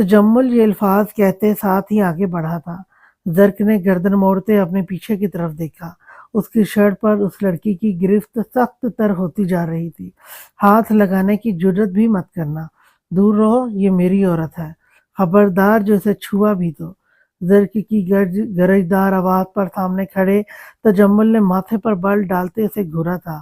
تجمل یہ الفاظ کہتے ساتھ ہی آگے بڑھا تھا۔ زرق نے گردن موڑتے اپنے پیچھے کی طرف دیکھا۔ اس کی شرٹ پر اس لڑکی کی گرفت سخت تر ہوتی جا رہی تھی۔ ہاتھ لگانے کی جرت بھی مت کرنا، دور رہو، یہ میری عورت ہے، خبردار جو اسے چھوا بھی تو۔ زرق کی گرجدار آواز پر سامنے کھڑے تجمل نے ماتھے پر بل ڈالتے اسے گھورا تھا۔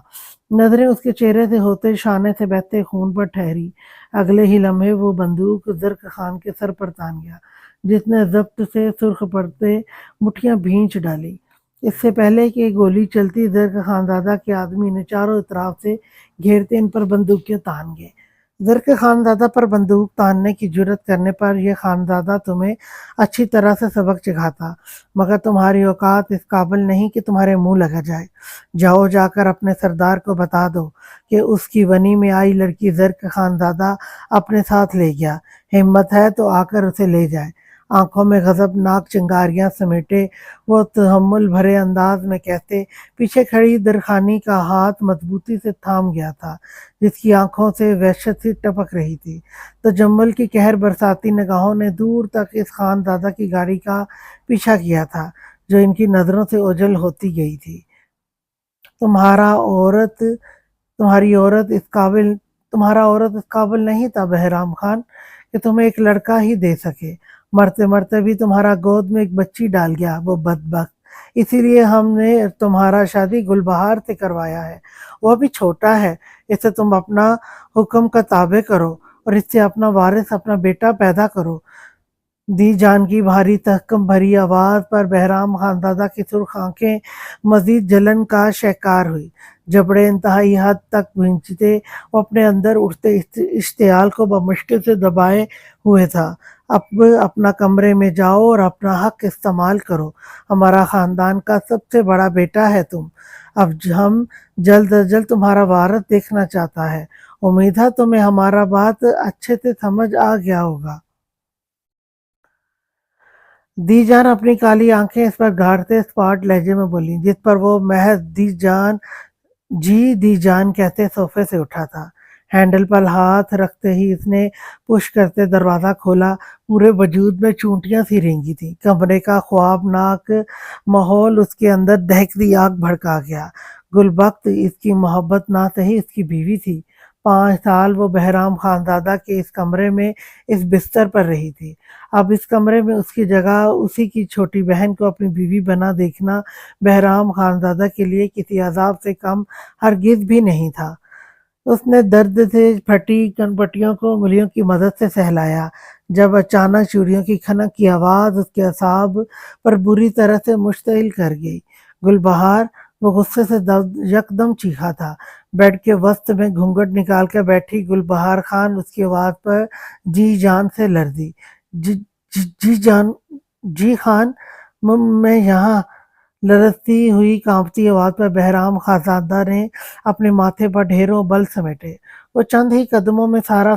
نظریں اس کے چہرے سے ہوتے شانے سے بہتے خون پر ٹھہری۔ اگلے ہی لمحے وہ بندوق زرق خان کے سر پر تان گیا، جس نے ضبط سے سرخ پڑتے مٹھیاں بھینچ ڈالی۔ اس سے پہلے کہ گولی چلتی، زرق خانزادہ کے آدمی نے چاروں اطراف سے گھیرتے ان پر بندوقیں تان گئے۔ زرق خانزادہ پر بندوق تاننے کی جرت کرنے پر یہ خانزادہ تمہیں اچھی طرح سے سبق سکھاتا، مگر تمہاری اوقات اس قابل نہیں کہ تمہارے منہ لگا جائے۔ جاؤ، جا کر اپنے سردار کو بتا دو کہ اس کی ونی میں آئی لڑکی زرق خانزادہ اپنے ساتھ لے گیا، ہمت ہے تو آ کر اسے لے جائے۔ آنکھوں میں غضبناک چنگاریاں سمیٹے وہ تحمل بھرے انداز میں کہتے، پیچھے کھڑی درخانی کا ہاتھ مضبوطی سے تھام گیا تھا، جس کی آنکھوں سے وحشت سی ٹپک رہی تھی۔ تجمل کی قہر برساتی نگاہوں نے دور تک اس خانزادہ کی گاڑی کا پیچھا کیا تھا، جو ان کی نظروں سے اوجھل ہوتی گئی تھی۔ تمہارا عورت اس قابل نہیں تھا بہرام خان کہ تمہیں ایک لڑکا ہی دے سکے۔ مرتے مرتے بھی تمہارا گود میں ایک بچی ڈال گیا، وہ بدبخت۔ اسی لیے ہم نے تمہارا شادی گلبہار سے کروایا ہے۔ وہ ابھی چھوٹا ہے، اسے تم اپنا حکم کا تابع کرو اور اس سے اپنا وارث، اپنا بیٹا پیدا کرو۔ دی جان کی بھاری تحکم بھری آواز پر بہرام خانزادہ کی سرخ آنکھیں مزید جلن کا شکار ہوئی۔ جبڑے انتہائی حد تک بھینچتے، وہ اپنے اندر اٹھتے اشتعال کو بمشکل سے دبائے ہوئے تھا۔ اب اپنا کمرے میں جاؤ اور اپنا حق استعمال کرو، ہمارا خاندان کا سب سے بڑا بیٹا ہے تم۔ اب ہم جلد از جلد تمہارا وارث دیکھنا چاہتا ہے۔ امید ہے تمہیں ہمارا بات اچھے سے سمجھ آ گیا ہوگا۔ دی جان اپنی کالی آنکھیں اس پر گاڑتے اسپاٹ لہجے میں بولی، جس پر وہ محض دی جان کہتے صوفے سے اٹھا تھا۔ ہینڈل پر ہاتھ رکھتے ہی اس نے پش کرتے دروازہ کھولا۔ پورے وجود میں چونٹیاں سی رینگی تھیں۔ کمرے کا خوابناک ماحول اس کے اندر دہکتی آگ بھڑکا گیا۔ گلبخت اس کی محبت نہ سہی اس کی بیوی تھی۔ 5 سال وہ بہرام خانزادہ کے اس کمرے میں اس بستر پر رہی تھی۔ اب اس کمرے میں اس کی جگہ اسی کی چھوٹی بہن کو اپنی بیوی بنا دیکھنا بہرام خانزادہ کے لیے کسی عذاب سے کم ہرگز بھی نہیں تھا۔ اس نے درد سے پھٹی کنپٹیوں کو انگلیوں کی مدد سے سہلایا، جب اچانک چوڑیوں کی کھنک کی آواز اس کے اعصاب پر بری طرح سے مشتعل کر گئی۔ گلبہار! وہ غصے سے یکدم چیخا تھا۔ بیڈ کے وسط میں گھونگھٹ نکال کر بیٹھی گلبہار خان اس کی آواز پر جی جان سے لرزی۔ جی خان، میں یہاں۔ لرزتی ہوئی کانپتی آواز پر بہرام خانزادہ نے اپنے ماتھے پر ڈھیروں بل سمیٹے۔ وہ چند ہی قدموں میں سارا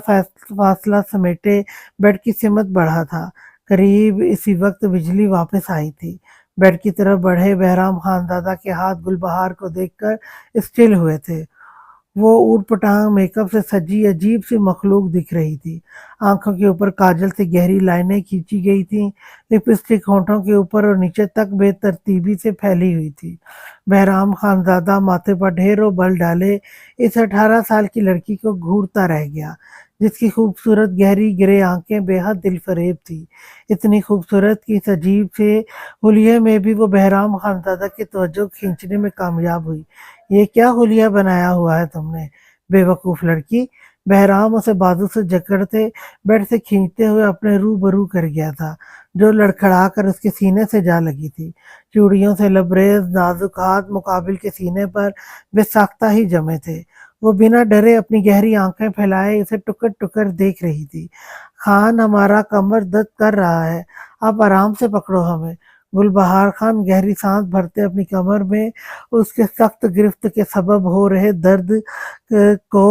فاصلہ سمیٹے بیڈ کی سمت بڑھا تھا۔ قریب اسی وقت بجلی واپس آئی تھی۔ بیڈ کی طرف بڑھے بہرام خانزادہ کے ہاتھ گلبہار کو دیکھ کر اسٹل ہوئے تھے۔ وہ اوٹ پٹانگ میک اپ سے سجی عجیب سی مخلوق دکھ رہی تھی۔ آنکھوں کے اوپر کاجل سے گہری لائنیں کھینچی گئی تھیں، لپسٹک ہونٹوں کے اوپر اور نیچے تک بے ترتیبی سے پھیلی ہوئی تھی۔ بہرام خانزادہ ماتھے پر ڈھیروں بل ڈالے اس 18 سال کی لڑکی کو گھورتا رہ گیا، جس کی خوبصورت گہری گرے آنکھیں بے حد دل فریب تھی۔ اتنی خوبصورت کہ اس عجیب سے حلیے میں بھی وہ بہرام خانزادہ کی توجہ کھینچنے میں کامیاب ہوئی۔ یہ کیا حلیہ بنایا ہوا ہے تم نے، بے وقوف لڑکی؟ بہرام اسے بازو سے جکڑتے بیڈ سے کھینچتے ہوئے اپنے روبرو کر گیا تھا، جو لڑکھڑا کر اس کے سینے سے جا لگی تھی۔ چوڑیوں سے لبریز نازک ہاتھ مقابل کے سینے پر بے ساختہ ہی جمے تھے۔ وہ بنا ڈرے اپنی گہری آنکھیں پھیلائے اسے ٹکر ٹکر دیکھ رہی تھی۔ خان، ہمارا کمر درد کر رہا ہے، آپ آرام سے پکڑو ہمیں۔ گلبہار خان گہری سانس بھرتے اپنی کمر میں اس کے سخت گرفت کے سبب ہو رہے درد کو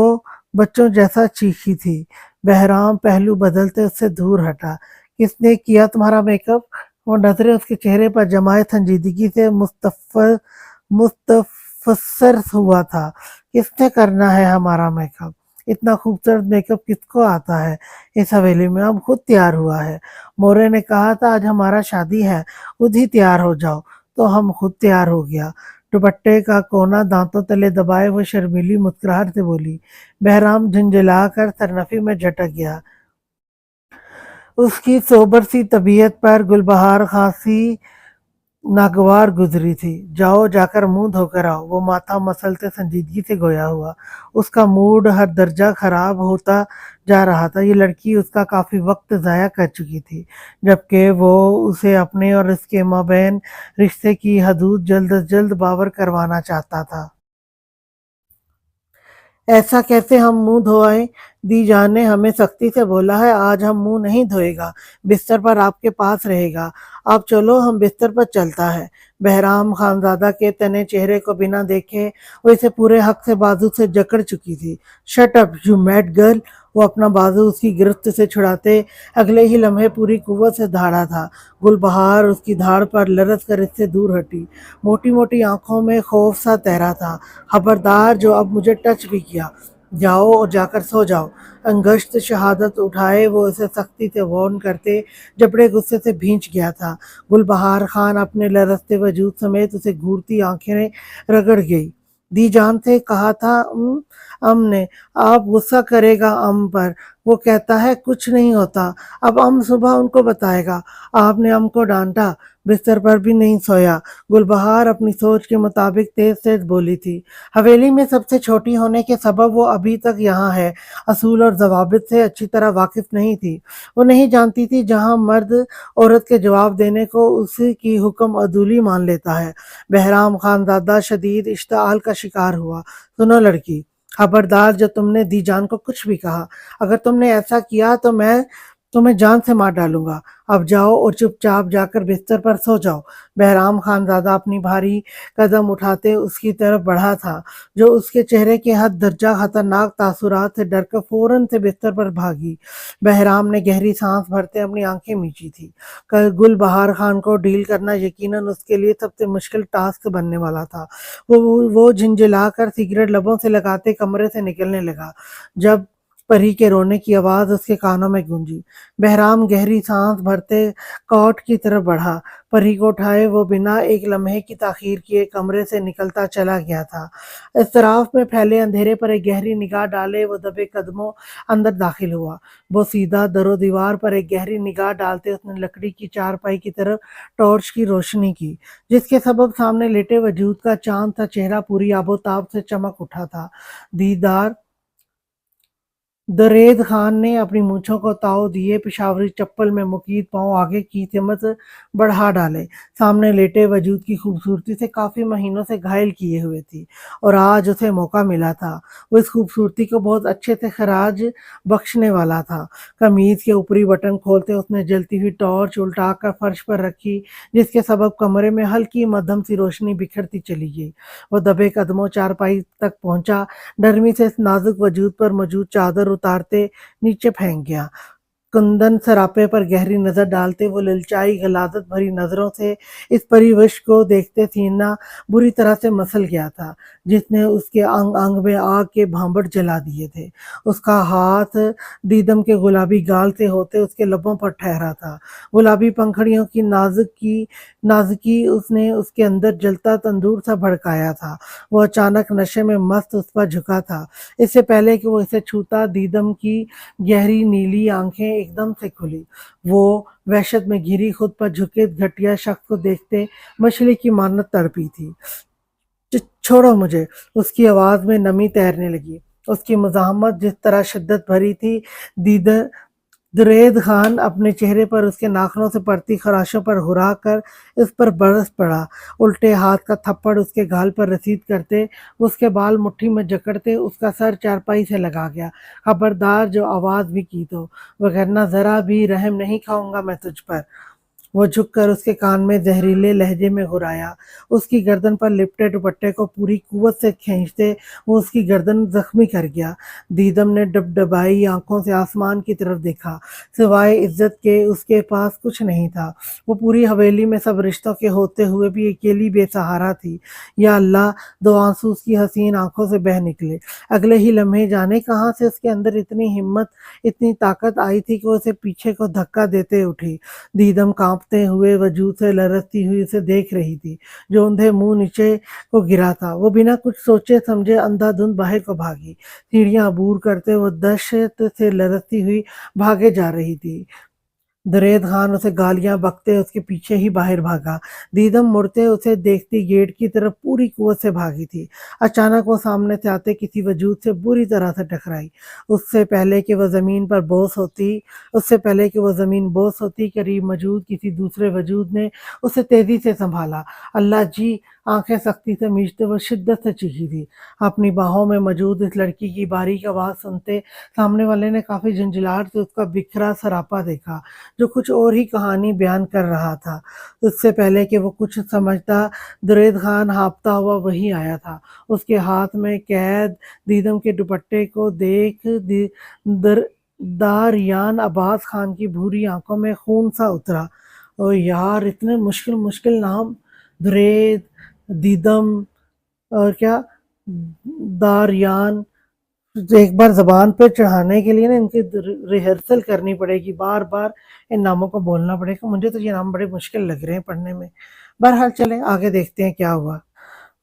بچوں جیسا چیخی تھی۔ بہرام پہلو بدلتے اس سے دور ہٹا۔ کس نے کیا تمہارا میک اپ؟ وہ نظریں اس کے چہرے پر جمائے سنجیدگی سے مستفسر ہوا تھا۔ کس نے کرنا ہے ہمارا میک اپ؟ اتنا خوبصورت میک اپ کس کو آتا ہے؟ اس حویلی میں اب خود تیار ہوا ہے۔ مورے نے کہا تھا آج ہمارا شادی ہے، خود ہی تیار ہو جاؤ، تو ہم خود تیار ہو گیا۔ دوپٹے کا کونا دانتوں تلے دبائے وہ شرمیلی مسکراہٹ سے بولی۔ بہرام جھنجھلا کر سرنفی میں جھٹک گیا۔ اس کی سوبر سی طبیعت پر گلبہار خاصی ناگوار گزری تھی۔ جاؤ جا کر منہ دھو کر آؤ، وہ ماتھا مسلتے سنجیدگی سے گویا ہوا۔ اس کا موڈ ہر درجہ خراب ہوتا جا رہا تھا۔ یہ لڑکی اس کا کافی وقت ضائع کر چکی تھی، جبکہ وہ اسے اپنے اور اس کے مابین رشتے کی حدود جلد از جلد باور کروانا چاہتا تھا۔ ایسا کیسے ہم منہ دھوئیں؟ دی جان نے ہمیں سختی سے بولا ہے آج ہم منہ نہیں دھوئے گا، بستر پر آپ کے پاس رہے گا۔ اب چلو ہم بستر پر چلتا ہے۔ بہرام خانزادہ کے تنے چہرے کو بنا دیکھے وہ اسے پورے حق سے بازو سے جکڑ چکی تھی۔ Shut up you made girl! وہ اپنا بازو اس کی گرفت سے چھڑاتے اگلے ہی لمحے پوری قوت سے دھاڑا تھا۔ گلبہار اس کی دھاڑ پر لرز کر اس سے دور ہٹی۔ موٹی موٹی آنکھوں میں خوف سا تیرا تھا۔ خبردار جو اب مجھے ٹچ بھی کیا، جاؤ اور جا کر سو جاؤ۔ انگشت شہادت اٹھائے وہ اسے سختی سے وارن کرتے جبڑے غصے سے بھینچ گیا تھا۔ گلبہار خان اپنے لرزتے وجود سمیت اسے گھورتی آنکھیں رگڑ گئی۔ دی جان سے کہا تھا ام نے، آپ غصہ کرے گا ام پر، وہ کہتا ہے کچھ نہیں ہوتا، اب ام صبح ان کو بتائے گا۔ آپ نے ام کو ڈانٹا، بستر پر بھی نہیں سویا۔ گلبہار اپنی سوچ کے مطابق تیز تیز بولی تھی۔ حویلی میں سب سے چھوٹی ہونے کے سبب وہ ابھی تک یہاں ہے، اصول اور ضوابط سے اچھی طرح واقف نہیں تھی۔ وہ نہیں جانتی تھی جہاں مرد عورت کے جواب دینے کو اسی کی حکم عدولی مان لیتا ہے۔ بہرام خانزادہ شدید اشتعال کا شکار ہوا۔ سنو لڑکی، خبردار جو تم نے دی جان کو کچھ بھی کہا، اگر تم نے ایسا کیا تو میں تمہیں جان سے مار ڈالوں گا۔ اب جاؤ اور چپ چاپ جا کر بستر پر سو جاؤ۔ بہرام خانزادہ اپنی بھاری قدم اٹھاتے اس کی طرف بڑھا تھا، جو اس کے چہرے کے حد درجہ خطرناک تاثرات سے ڈر کر فوراً سے بستر پر بھاگی۔ بہرام نے گہری سانس بھرتے اپنی آنکھیں میچی تھی۔ گل بہار خان کو ڈیل کرنا یقیناً اس کے لیے سب سے مشکل ٹاسک بننے والا تھا۔ وہ جھنجھلا کر سگریٹ لبوں سے لگاتے کمرے سے نکلنے لگا جب پری کے رونے کی آواز اس کے کانوں میں گونجی۔ بہرام گہری سانس بھرتے کوٹ کی طرف بڑھا۔ پری کو اٹھائے وہ بنا ایک لمحے کی تاخیر کیے کمرے سے نکلتا چلا گیا تھا۔ اضطراب میں پھیلے اندھیرے پر ایک گہری نگاہ ڈالے وہ دبے قدموں اندر داخل ہوا۔ وہ سیدھا در و دیوار پر ایک گہری نگاہ ڈالتے اس نے لکڑی کی چارپائی کی طرف ٹارچ کی روشنی کی، جس کے سبب سامنے لیٹے وجود کا چاند سا چہرہ پوری آب و تاب سے چمک اٹھا تھا۔ دیدار درید خان نے اپنی مونچھوں کو تاؤ دیے پشاوری چپل میں مقید پاؤں آگے کی سمت بڑھا ڈالے۔ سامنے لیٹے وجود کی خوبصورتی سے کافی مہینوں سے گھائل کیے ہوئے تھی اور آج اسے موقع ملا تھا۔ وہ اس خوبصورتی کو بہت اچھے سے خراج بخشنے والا تھا۔ قمیض کے اوپری بٹن کھولتے اس نے جلتی ہوئی ٹارچ الٹا کر فرش پر رکھی، جس کے سبب کمرے میں ہلکی مدھم سی روشنی بکھرتی چلی گئی۔ وہ دبے قدموں چارپائی تک پہنچا، نرمی سے اس نازک وجود پر موجود چادر اتارتے نیچے پھینک گیا۔ کندن سراپے پر گہری نظر ڈالتے وہ للچائی غلاظت بھری نظروں سے اس پری وش کو دیکھتے سینہ بری طرح سے مسل گیا تھا، جس نے اس کے انگ انگ میں آگ کے بھانبٹ جلا دیے تھے۔ اس کا ہاتھ دیدم کے گلابی گال سے ہوتے اس کے لبوں پر ٹھہرا تھا۔ گلابی پنکھڑیوں کی نازکی اس نے اس کے اندر جلتا تندور سا بھڑکایا تھا۔ وہ اچانک نشے میں مست اس پر جھکا تھا۔ اس سے پہلے کہ وہ اسے چھوتا دیدم کی گہری نیلی آنکھیں ایک دم سے کھلی۔ وہ وحشت میں گھری خود پر جھکے گھٹیا شخص کو دیکھتے مچھلی کی مانت تڑپی تھی۔ چھوڑو مجھے، اس کی آواز میں نمی تیرنے لگی۔ اس کی مزاحمت جس طرح شدت بھری تھی، درید خان اپنے چہرے پر اس کے ناخنوں سے پڑتی خراشوں پر ہرا کر اس پر برس پڑا۔ الٹے ہاتھ کا تھپڑ اس کے گال پر رسید کرتے اس کے بال مٹھی میں جکڑتے اس کا سر چارپائی سے لگا گیا۔ خبردار جو آواز بھی کی تو، وگرنہ ذرا بھی رحم نہیں کھاؤں گا میں تجھ پر۔ وہ جھک کر اس کے کان میں زہریلے لہجے میں غرایا۔ اس کی گردن پر لپٹے دوپٹے کو پوری قوت سے کھینچتے وہ اس کی گردن زخمی کر گیا۔ دیدم نے ڈبڈبائی آنکھوں سے آسمان کی طرف دیکھا۔ سوائے عزت کے اس کے پاس کچھ نہیں تھا۔ وہ پوری حویلی میں سب رشتوں کے ہوتے ہوئے بھی اکیلی بے سہارا تھی۔ یا اللہ! دو آنسو اس کی حسین آنکھوں سے بہہ نکلے۔ اگلے ہی لمحے جانے کہاں سے اس کے اندر اتنی ہمت، اتنی طاقت آئی تھی کہ وہ اسے پیچھے کو دھکا دیتے اٹھی۔ دیدم کانپتے ہوئے وجود سے لرزتی ہوئی اسے دیکھ رہی تھی، جو اندھے منہ نیچے کو گرا تھا۔ وہ بنا کچھ سوچے سمجھے اندھا دھند باہر کو بھاگی۔ سیڑھیاں عبور کرتے وہ دہشت سے لرزتی ہوئی بھاگے جا رہی تھی۔ درید خان اسے گالیاں بکتے اس کے پیچھے ہی باہر بھاگا۔ دیدم مڑتے اسے دیکھتی گیٹ کی طرف پوری قوت سے بھاگی تھی۔ اچانک وہ سامنے سے آتے کسی وجود سے بری طرح سے ٹکرائی۔ اس سے پہلے کہ وہ زمین بوس ہوتی قریب موجود کسی دوسرے وجود نے اسے تیزی سے سنبھالا۔ اللہ جی! آنکھیں سختی سے میچتے وہ شدت سے چیخی تھی۔ اپنی باہوں میں موجود اس لڑکی کی باریک آواز سنتے سامنے والے نے کافی جھنجھلاہٹ سے اس کا بکھرا سراپا دیکھا، جو کچھ اور ہی کہانی بیان کر رہا تھا۔ اس سے پہلے کہ وہ کچھ سمجھتا، درید خان ہانپتا ہوا وہیں آیا تھا۔ اس کے ہاتھ میں قید دیدم کے دوپٹے کو دیکھ داریان عباس خان کی بھوری آنکھوں میں خون سا اترا۔ او یار! اتنے مشکل نام! درید، دیدم اور کیا داریان! ایک بار زبان پہ چڑھانے کے لیے نا ان کی ریہرسل کرنی پڑے گی، بار بار ان ناموں کو بولنا پڑے گا۔ مجھے تو یہ نام بڑے مشکل لگ رہے ہیں پڑھنے میں۔ بہرحال چلیں آگے دیکھتے ہیں کیا ہوا۔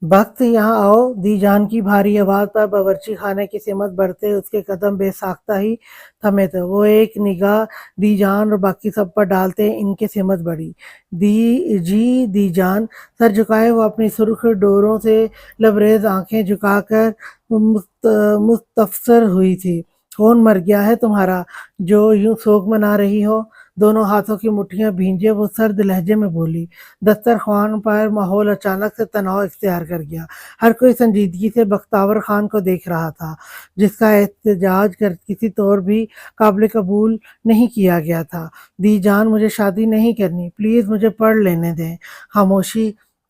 بخت یہاں آؤ! دی جان کی بھاری آواز پر باورچی خانے کی سمت بڑھتے اس کے قدم بے ساختہ ہی تھمے تھے۔ وہ ایک نگاہ دی جان اور باقی سب پر ڈالتے ان کی سمت بڑھی۔ دی جان! سر جھکائے وہ اپنی سرخ ڈوروں سے لبریز آنکھیں جھکا کر مستفسر ہوئی تھی۔ کون مر گیا ہے تمہارا جو یوں سوگ منا رہی ہو؟ دونوں ہاتھوں کی مٹھیاں بھینجے وہ سرد لہجے میں بولی۔ دسترخوان پر ماحول اچانک سے تناؤ اختیار کر گیا۔ ہر کوئی سنجیدگی سے بختیور خان کو دیکھ رہا تھا، جس کا احتجاج کسی طور بھی قابل قبول نہیں کیا گیا تھا۔ دی جان! مجھے شادی نہیں کرنی، پلیز مجھے پڑھ لینے دیں۔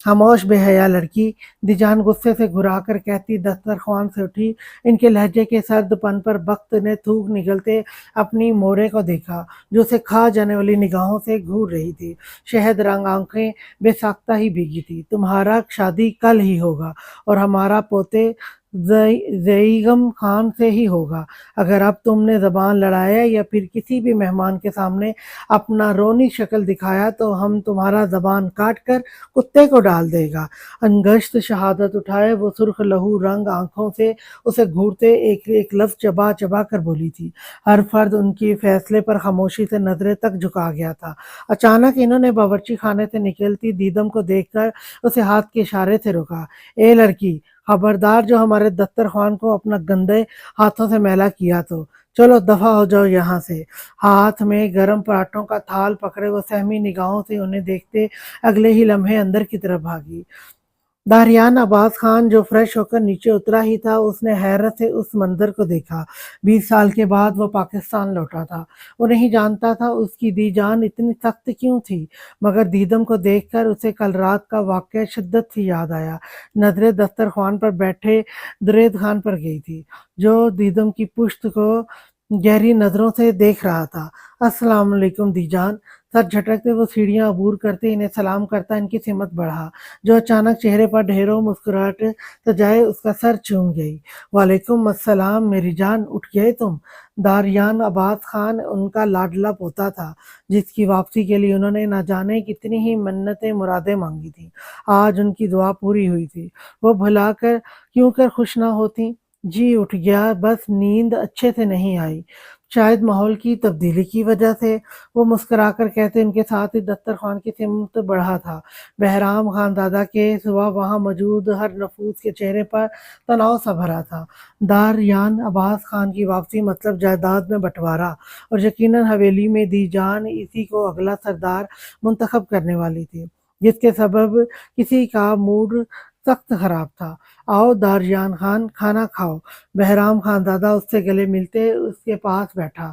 خاموش بے حیا لڑکی! دی جان غصے سے گھرا کر کہتی دسترخوان سے اٹھی۔ ان کے لہجے کے سرد پن پر بخت نے تھوک نگلتے اپنی مورے کو دیکھا، جو اسے کھا جانے والی نگاہوں سے گھور رہی تھی۔ شہد رنگ آنکھیں بے ساختہ ہی بھیگی تھی۔ تمہارا شادی کل ہی ہوگا اور ہمارا پوتے زیغم خان سے ہی ہوگا۔ اگر اب تم نے زبان لڑایا یا پھر کسی بھی مہمان کے سامنے اپنا رونی شکل دکھایا تو ہم تمہارا زبان کاٹ کر کتے کو ڈال دے گا۔ انگشت شہادت اٹھائے وہ سرخ لہو رنگ آنکھوں سے اسے گھورتے ایک ایک لفظ چبا چبا کر بولی تھی۔ ہر فرد ان کی فیصلے پر خاموشی سے نظریں تک جھکا گیا تھا۔ اچانک انہوں نے باورچی خانے سے نکلتی دیدم کو دیکھ کر اسے ہاتھ کے اشارے سے روکا۔ اے لڑکی! خبردار جو ہمارے دسترخوان کو اپنا گندے ہاتھوں سے میلا کیا تو چلو دفع ہو جاؤ یہاں سے۔ ہاتھ میں گرم پراٹھوں کا تھال پکڑے وہ سہمی نگاہوں سے انہیں دیکھتے اگلے ہی لمحے اندر کی طرف بھاگی۔ داریان عباس خان جو فریش ہو کر نیچے اترا ہی تھا، اس نے حیرت سے اس منظر کو دیکھا۔ 20 سال کے بعد وہ پاکستان لوٹا تھا۔ وہ نہیں جانتا تھا اس کی دی جان اتنی سخت کیوں تھی، مگر دیدم کو دیکھ کر اسے کل رات کا واقعہ شدت سے یاد آیا۔ نظریں دسترخوان پر بیٹھے درید خان پر گئی تھی، جو دیدم کی پشت کو گہری نظروں سے دیکھ رہا تھا۔ السلام علیکم دی جان! سر جھٹکتے وہ سیڑھیاں عبور کرتے انہیں سلام کرتا ان کی سمت بڑھا، جو اچانک چہرے پر ڈھیروں مسکراہٹ سجائے اس کا سر چوم گئی۔ وعلیکم السلام میری جان! اٹھ گئے تم؟ داریان عباس خان ان کا لاڈلا پوتا تھا، جس کی واپسی کے لیے انہوں نے نہ جانے کتنی ہی منتیں مرادیں مانگی تھیں۔ آج ان کی دعا پوری ہوئی تھی۔ وہ بھلا کر کیوں کر خوش نہ ہوتی؟ جی اٹھ گیا، بس نیند اچھے سے نہیں آئی، شاید ماحول کی تبدیلی کی وجہ سے، وہ مسکرا کر کہتے ان کے ساتھ ہی دسترخوان کی سمت بڑھا تھا۔ بہرام خانزادہ کے سوا وہاں موجود ہر نفوس کے چہرے پر تناؤ سا بھرا تھا۔ داریان عباس خان کی واپسی مطلب جائیداد میں بٹوارا، اور یقیناً حویلی میں دی جان اسی کو اگلا سردار منتخب کرنے والی تھی، جس کے سبب کسی کا موڈ سخت خراب تھا۔ آؤ داریان خان، کھانا کھاؤ۔ بہرام خانزادہ اس سے گلے ملتے اس کے پاس بیٹھا۔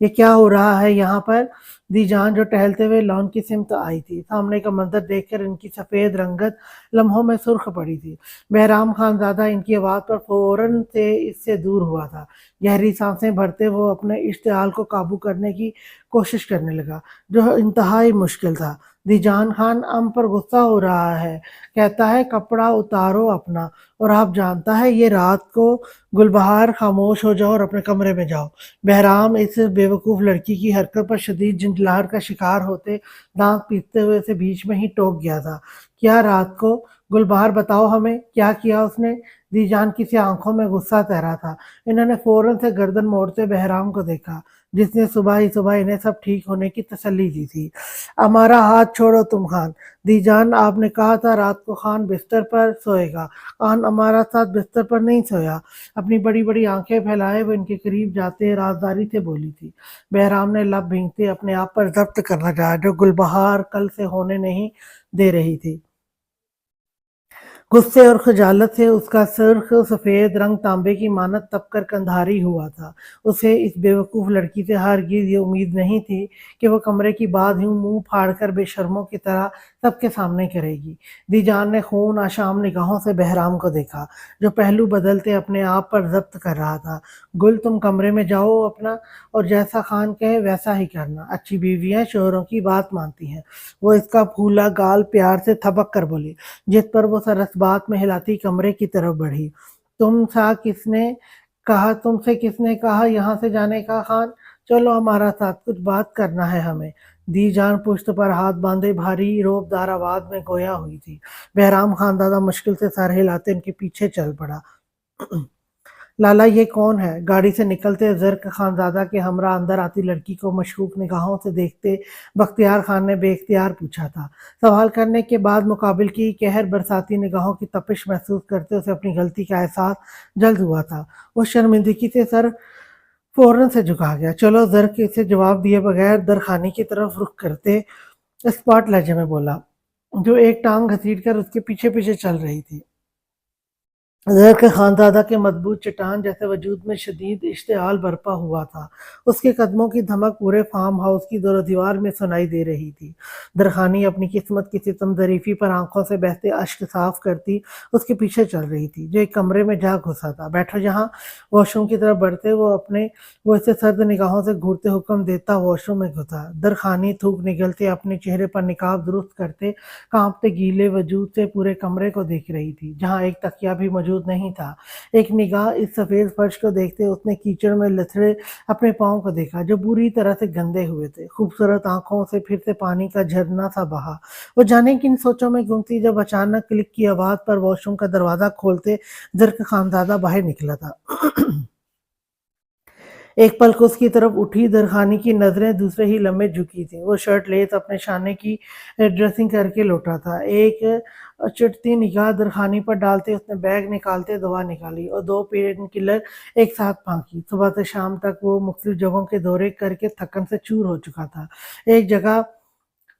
یہ کیا ہو رہا ہے یہاں پر؟ دی جان جو ٹہلتے ہوئے لان کی سمت آئی تھی، سامنے کا منظر دیکھ کر ان کی سفید رنگت لمحوں میں سرخ پڑی تھی۔ بہرام خان زادہ ان کی آواز پر فوراً سے اس سے دور ہوا تھا۔ گہری سانسیں بھرتے وہ اپنے اشتعال کو قابو کرنے کی کوشش کرنے لگا، جو انتہائی مشکل تھا۔ دی جان خان ام پر غصہ ہو رہا ہے، کہتا ہے کپڑا اتارو اپنا، اور آپ جانتا ہے یہ رات کو گلبہار خاموش ہو جاؤ اور اپنے کمرے میں جاؤ۔ بہرام اس بیوقوف لڑکی کی حرکت پر شدید جھنجھلاہٹ کا شکار ہوتے دانت پیستے ہوئے اسے بیچ میں ہی ٹوک گیا تھا۔ کیا رات کو گلبہار بتاؤ ہمیں کیا کیا اس نے؟ دی جان کی سی آنکھوں میں غصہ تیرا تھا۔ انہوں نے فوراً سے گردن موڑتے بہرام کو دیکھا، جس نے صبح ہی صبح انہیں سب ٹھیک ہونے کی تسلی دی تھی۔ ہمارا ہاتھ چھوڑو تم خان۔ دی جان آپ نے کہا تھا رات کو خان بستر پر سوئے گا۔ خان ہمارا ساتھ بستر پر نہیں سویا۔ اپنی بڑی بڑی آنکھیں پھیلائے وہ ان کے قریب جاتے رازداری سے بولی تھی۔ بہرام نے لب بھینگتے اپنے آپ پر ضبط کرنا چاہا، جو گلبہار کل سے ہونے نہیں دے رہی تھی۔ غصے اور خجالت سے اس کا سرخ سفید رنگ تانبے کی مانند تپ کر کندھاری ہوا تھا۔ اسے اس بیوقوف لڑکی سے ہرگز یہ امید نہیں تھی کہ وہ کمرے کی بات یوں منہ پھاڑ کر بے شرموں کی طرح سب کے سامنے کرے گی۔ دی جان نے خون آشام نگاہوں سے بہرام کو دیکھا، جو پہلو بدلتے اپنے آپ پر ضبط کر رہا تھا۔ گل تم کمرے میں جاؤ اپنا، اور جیسا خان کہے ویسا ہی کرنا۔ اچھی بیویاں شوہروں کی بات مانتی ہیں۔ وہ اس کا پھولا گال پیار سے تھپک کر بولی، جس پر وہ سرس بات میں ہلاتی کمرے کی طرف بڑھی۔ تم سے کس نے کہا یہاں سے جانے کا خان؟ چلو ہمارا ساتھ، کچھ بات کرنا ہے ہمیں۔ دی جان پشت پر ہاتھ باندھے بھاری روبدار آواز میں گویا ہوئی تھی۔ بہرام خان زادہ مشکل سے سر ہلاتے ان کے پیچھے چل پڑا۔ لالا یہ کون ہے؟ گاڑی سے نکلتے زرق خانزادہ کے ہمراہ اندر آتی لڑکی کو مشکوک نگاہوں سے دیکھتے بختیار خان نے بے اختیار پوچھا تھا۔ سوال کرنے کے بعد مقابل کی قہر برساتی نگاہوں کی تپش محسوس کرتے اسے اپنی غلطی کا احساس جلد ہوا تھا۔ وہ شرمندگی سے سر فوراً سے جھکا گیا۔ چلو زرق اسے جواب دیے بغیر درخانی کی طرف رخ کرتے اسپاٹ لہجے میں بولا، جو ایک ٹانگ گھسیٹ کر اس کے پیچھے پیچھے چل رہی تھی۔ زرق خانزادہ کے مضبوط چٹان جیسے وجود میں شدید اشتعال برپا ہوا تھا۔ اس کے قدموں کی دھمک پورے فارم ہاؤس کی دور و دیوار میں سنائی دے رہی تھی۔ درخانی اپنی قسمت کی ستم ظریفی پر آنکھوں سے بہتے اشک صاف کرتی اس کے پیچھے چل رہی تھی، جو ایک کمرے میں جا گھسا تھا۔ بیٹھو جہاں۔ واش روم کی طرف بڑھتے وہ اسے سرد نگاہوں سے گھورتے حکم دیتا واش روم میں گھسا۔ درخانی تھوک نگلتے اپنے چہرے پر نقاب درست کرتے کانپتے گیلے وجود سے پورے کمرے کو دیکھ رہی تھی، جہاں ایک تکیہ بھی موجود نہیں تھا۔ ایک نگاہ اس سفید فرش کو دیکھتے اس نے کیچڑ میں لتھڑے اپنے پاؤں کو دیکھا، جو بری طرح سے گندے ہوئے تھے۔ خوبصورت آنکھوں سے پھر سے پانی کا جھرنا سا بہا۔ وہ جانے کن سوچوں میں گم تھی جب اچانک کلک کی آواز پر واش روم کا دروازہ کھولتے زرق خانزادہ باہر نکلا تھا۔ ایک پلک اس کی طرف اٹھی، درخانی کی نظریں دوسرے ہی لمحے جھکی تھیں۔ وہ شرٹ لیس اپنے شانے کی ڈریسنگ کر کے لوٹا تھا۔ ایک چٹتی نگاہ درخانی پر ڈالتے اس نے بیگ نکالتے دوا نکالی اور 2 پین کلر ایک ساتھ پھانکی۔ صبح سے شام تک وہ مختلف جگہوں کے دورے کر کے تھکن سے چور ہو چکا تھا۔ ایک جگہ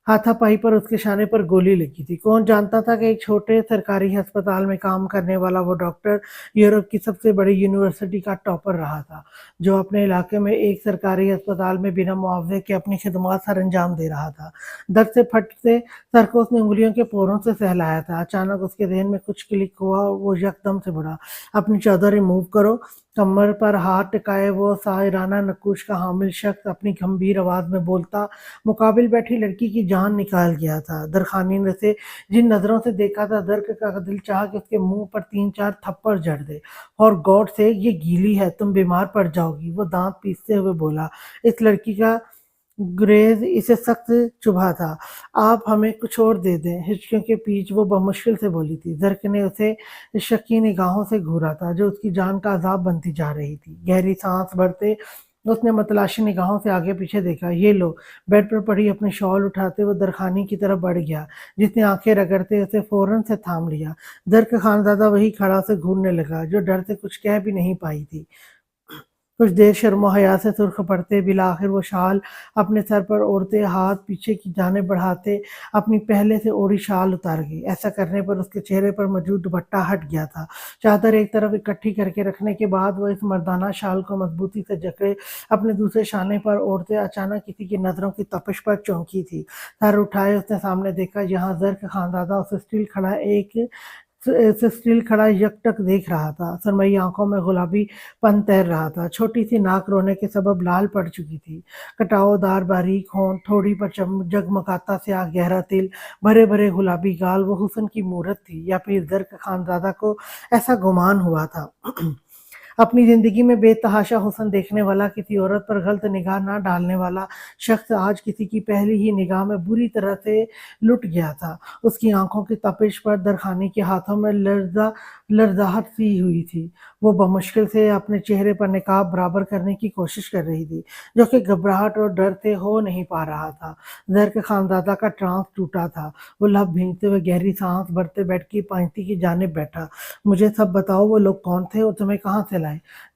ہاتھا پائی پر اس کے شانے پر گولی لگی تھی۔ کون جانتا تھا کہ ایک چھوٹے سرکاری ہسپتال میں کام کرنے والا وہ ڈاکٹر یورپ کی سب سے بڑی یونیورسٹی کا ٹاپر رہا تھا، جو اپنے علاقے میں ایک سرکاری ہسپتال میں بنا معاوضے کے اپنی خدمات سر انجام دے رہا تھا۔ درد سے پھٹتے سر کو اس نے انگلیوں کے پوروں سے سہلایا تھا۔ اچانک اس کے ذہن میں کچھ کلک ہوا اور وہ یکدم سے بڑھا۔ اپنی چادر ریموو کرو۔ کمر پر ہاتھ ٹکائے وہ ساحرانہ نقوش کا حامل شخص اپنی گمبھیر آواز میں بولتا مقابل بیٹھی لڑکی کی جان نکال گیا تھا۔ درخانی نے اسے جن نظروں سے دیکھا تھا، زرق کا دل چاہا کہ اس کے منہ پر 3-4 تھپڑ جڑ دے۔ اور گاڈ سے یہ گیلی ہے، تم بیمار پڑ جاؤ گی، وہ دانت پیستے ہوئے بولا۔ اس لڑکی کا گریز اسے سخت چبھا تھا۔ آپ ہمیں کچھ اور دے دیں، ہچکیوں کے بیچ وہ بمشکل سے بولی تھی۔ زرق نے اسے شکی نگاہوں سے گھورا تھا، جو اس کی جان کا عذاب بنتی جا رہی تھی۔ گہری سانس بھرتے اس نے متلاشی نگاہوں سے آگے پیچھے دیکھا۔ یہ لو۔ بیڈ پر پڑی اپنی شال اٹھاتے وہ درخانی کی طرف بڑھ گیا، جس نے آنکھیں رگڑتے اسے فوراً سے تھام لیا۔ زرق خانزادہ وہی کھڑا اسے گھورنے لگا، جو ڈر سے کچھ کہہ بھی نہیں پائی تھی۔ کچھ دیر شرم و حیا سے سرخ پڑتے، بالآخر وہ شال اپنے سر پر اوڑھتے، ہاتھ پیچھے کی جانب بڑھاتے اپنی پہلے سے اوڑھی شال اتار گئی۔ ایسا کرنے پر اس کے چہرے پر موجود دوپٹہ ہٹ گیا تھا۔ چادر ایک طرف اکٹھی کر کے رکھنے کے بعد وہ اس مردانہ شال کو مضبوطی سے جکڑے اپنے دوسرے شانے پر اوڑھتے اچانک کسی کی نظروں کی تپش پر چونکی تھی۔ سر اٹھائے اس نے سامنے دیکھا، یہاں زرق خاندادہ اسے اسٹل کھڑا یکٹک دیکھ رہا تھا۔ سرمئی آنکھوں میں گلابی پن تیر رہا تھا، چھوٹی سی ناک رونے کے سبب لال پڑ چکی تھی، کٹاؤ دار باریک ہونٹ، تھوڑی پر جگمگاتا سیاہ گہرا تل، بھرے بھرے گلابی گال، وہ حسن کی مورت تھی، یا پھر زرق خانزادہ کو ایسا گمان ہوا تھا۔ اپنی زندگی میں بے تحاشا حسن دیکھنے والا، کسی عورت پر غلط نگاہ نہ ڈالنے والا شخص آج کسی کی پہلی ہی نگاہ میں بری طرح سے لٹ گیا تھا۔ اس کی آنکھوں کی تپش پر درخانی کے ہاتھوں میں لرزاہٹ سی ہوئی تھی۔ وہ بمشکل سے اپنے چہرے پر نقاب برابر کرنے کی کوشش کر رہی تھی، جو کہ گھبراہٹ اور ڈر سے ہو نہیں پا رہا تھا۔ زرق خانزادہ کا ٹرانس ٹوٹا تھا، وہ لب بھینچتے ہوئے گہری سانس بھرتے بیڈ کی پائنتی کی جانب بیٹھا۔ مجھے سب بتاؤ، وہ لوگ کون تھے اور تمہیں کہاں سے لائے؟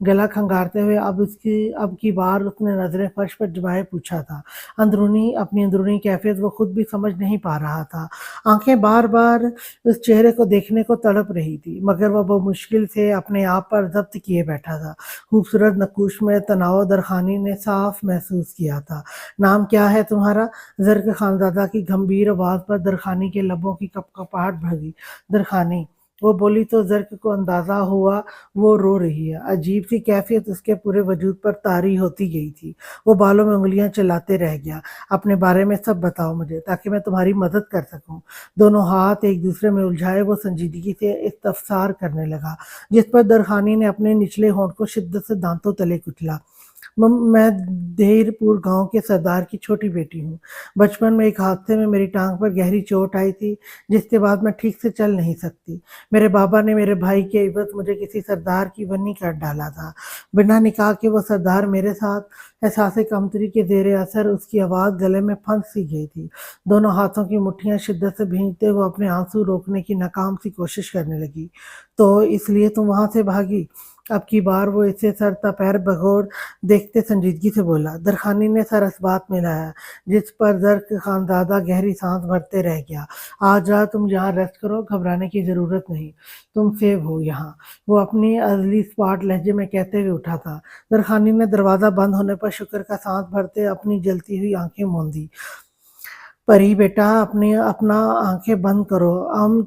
گلا کھنگارتے ہوئے اب کی بار اس نے نظریں فرش پر جمائے پوچھا تھا۔ اپنی اندرونی کیفیت وہ خود بھی سمجھ نہیں پا رہا تھا۔ آنکھیں بار بار اس چہرے کو دیکھنے کو تڑپ رہی تھی، مگر وہ بمشکل سے اپنے آپ پر ضبط کیے بیٹھا تھا۔ خوبصورت نقوش میں تناؤ درخانی نے صاف محسوس کیا تھا۔ نام کیا ہے تمہارا؟ زرق خانزادہ کی گمبھیر آواز پر درخانی کے لبوں کی کپکپاہٹ بھری۔ درخانی، وہ بولی تو زرق کو اندازہ ہوا وہ رو رہی ہے۔ عجیب سی کیفیت اس کے پورے وجود پر طاری ہوتی گئی تھی۔ وہ بالوں میں انگلیاں چلاتے رہ گیا۔ اپنے بارے میں سب بتاؤ مجھے، تاکہ میں تمہاری مدد کر سکوں۔ دونوں ہاتھ ایک دوسرے میں الجھائے وہ سنجیدگی سے استفسار کرنے لگا، جس پر درخانی نے اپنے نچلے ہونٹ کو شدت سے دانتوں تلے کچلا۔ میں دھیر پور گاؤں کے سردار کی چھوٹی بیٹی ہوں۔ بچپن میں ایک حادثے میں میری ٹانگ پر گہری چوٹ آئی تھی، جس کے بعد میں ٹھیک سے چل نہیں سکتی۔ میرے بابا نے میرے بھائی کے عوض مجھے کسی سردار کی ونی کر ڈالا تھا۔ بنا نکاح کے وہ سردار میرے ساتھ۔ احساس کمتری کے زیر اثر اس کی آواز گلے میں پھنس سی گئی تھی۔ دونوں ہاتھوں کی مٹھیاں شدت سے بھینچتے وہ اپنے آنسو روکنے کی ناکام سی کوشش کرنے لگی۔ تو اس لیے تم وہاں سے بھاگی؟ اب کی بار وہ اسے سر تا پیر بغور دیکھتے سنجیدگی سے بولا۔ درخانی نے سر اس بات میں لایا، جس پر زرق خانزادہ گہری سانس بھرتے رہ گیا۔ آج رات تم یہاں ریسٹ کرو، گھبرانے کی ضرورت نہیں، تم سیو ہو یہاں، وہ اپنی ازلی سپاٹ لہجے میں کہتے ہوئے اٹھا تھا۔ درخانی نے دروازہ بند ہونے پر شکر کا سانس بھرتے اپنی جلتی ہوئی آنکھیں موندی۔ پری بیٹا، اپنا آنکھیں بند کرو،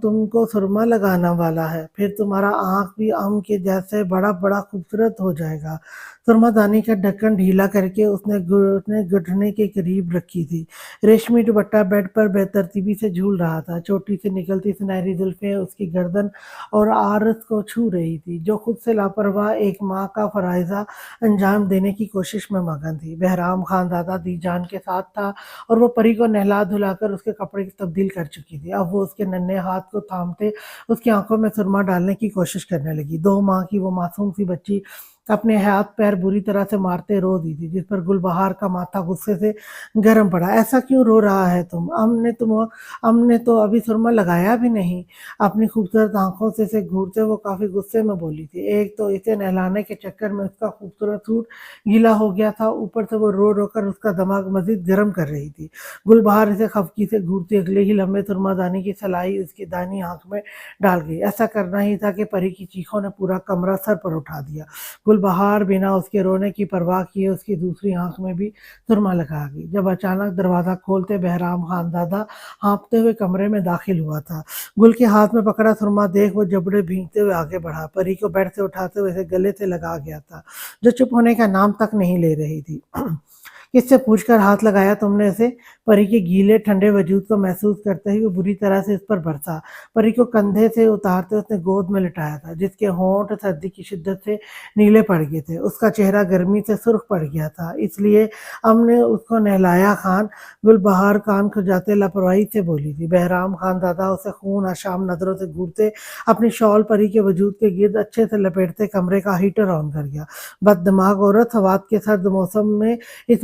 تم کو سرما لگانا والا ہے، پھر تمہارا آنکھ بھی کے جیسے بڑا بڑا خوبصورت ہو جائے گا۔ سرما دانی کا ڈھکن ڈھیلا کر کے اس نے گھٹنے کے قریب رکھی تھی۔ ریشمی دوپٹہ بیڈ پر بے ترتیبی سے جھول رہا تھا، چوٹی سے نکلتی سنہری زلفیں اس کی گردن اور عارض کو چھو رہی تھی، جو خود سے لاپرواہ ایک ماں کا فرائضہ انجام دینے کی کوشش میں مگن تھی۔ بہرام خانزادہ دی جان کے ساتھ تھا اور وہ پری کو نہلا دھلا کر اس کے کپڑے تبدیل کر چکی تھی۔ اب وہ اس کے ننھے ہاتھ کو تھامتے اس کی آنکھوں میں سرما ڈالنے کی کوشش کرنے لگی۔ 2 ماہ کی وہ معصوم سی بچی اپنے ہاتھ پیر بری طرح سے مارتے رو دی تھی، جس پر گلبہار کا ماتھا غصے سے گرم پڑا۔ ایسا کیوں رو رہا ہے تم؟ ہم نے تو ابھی سرما لگایا بھی نہیں۔ اپنی خوبصورت آنکھوں سے اسے گھورتے وہ کافی غصے میں بولی تھی۔ ایک تو اسے نہلانے کے چکر میں اس کا خوبصورت سوٹ گیلا ہو گیا تھا، اوپر سے وہ رو رو کر اس کا دماغ مزید گرم کر رہی تھی۔ گلبہار اسے خفگی سے گھورتی اگلے ہی لمحے سرما دانی کی سلائی اس کی دائنی آنکھ میں ڈال گئی۔ ایسا کرنا ہی تھا کہ پری کی چیخوں نے پورا کمرہ سر پر اٹھا دیا۔ گلبہار بنا اس کے رونے کی پرواہ کیے اس کی دوسری آنکھ میں بھی سرما لگا گئی۔ جب اچانک دروازہ کھولتے بہرام خانزادہ ہانپتے ہوئے کمرے میں داخل ہوا تھا۔ گل کے ہاتھ میں پکڑا سرما دیکھ وہ جبڑے بھینچتے ہوئے آگے بڑھا، پری کو بیڈ سے اٹھاتے ہوئے اسے گلے سے لگا گیا تھا، جو چپ ہونے کا نام تک نہیں لے رہی تھی۔ کس سے پوچھ کر ہاتھ لگایا تم نے اسے؟ پری کے گیلے ٹھنڈے وجود کو محسوس کرتے ہی وہ بری طرح سے اس پر برسا۔ پری کو کندھے سے اتارتے اس نے گود میں لٹایا تھا، جس کے ہونٹ سردی کی شدت سے نیلے پڑ گئے تھے۔ اس کا چہرہ گرمی سے سرخ پڑ گیا تھا۔ اس لیے ہم نے اس کو نہلایا خان، گلبہار کان کھجاتے لاپرواہی سے بولی تھی۔ بہرام خانزادہ اسے خون آشام نظروں سے گھورتے اپنی شال پری کے وجود کے گرد اچھے سے لپیٹتے کمرے کا ہیٹر آن کر گیا۔ بد دماغ عورت، سوات کے سرد موسم میں اس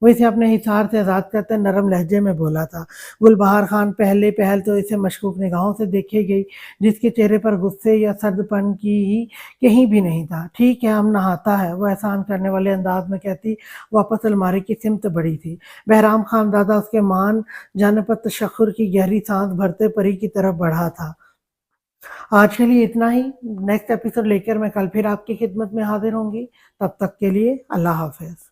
وہ اسے اپنے حصار سے آزاد کرتے نرم لہجے میں بولا تھا۔ گلبہار خان پہلے پہل تو اسے مشکوک نگاہوں سے دیکھے گئی، جس کے چہرے پر غصے یا سرد پن کی ہی کہیں بھی نہیں تھا۔ ٹھیک ہے، ہم نہاتا ہے، وہ احسان کرنے والے انداز میں کہتی واپس الماری کی سمت بڑھی تھی۔ بہرام خان دادا اس کے مان جانے پر تشخر کی گہری سانس بھرتے پری کی طرف بڑھا تھا۔ آج کے لیے اتنا ہی، نیکسٹ ایپیسوڈ لے کر میں کل پھر آپ کی خدمت میں حاضر ہوں گی۔ تب تک کے لیے اللہ حافظ۔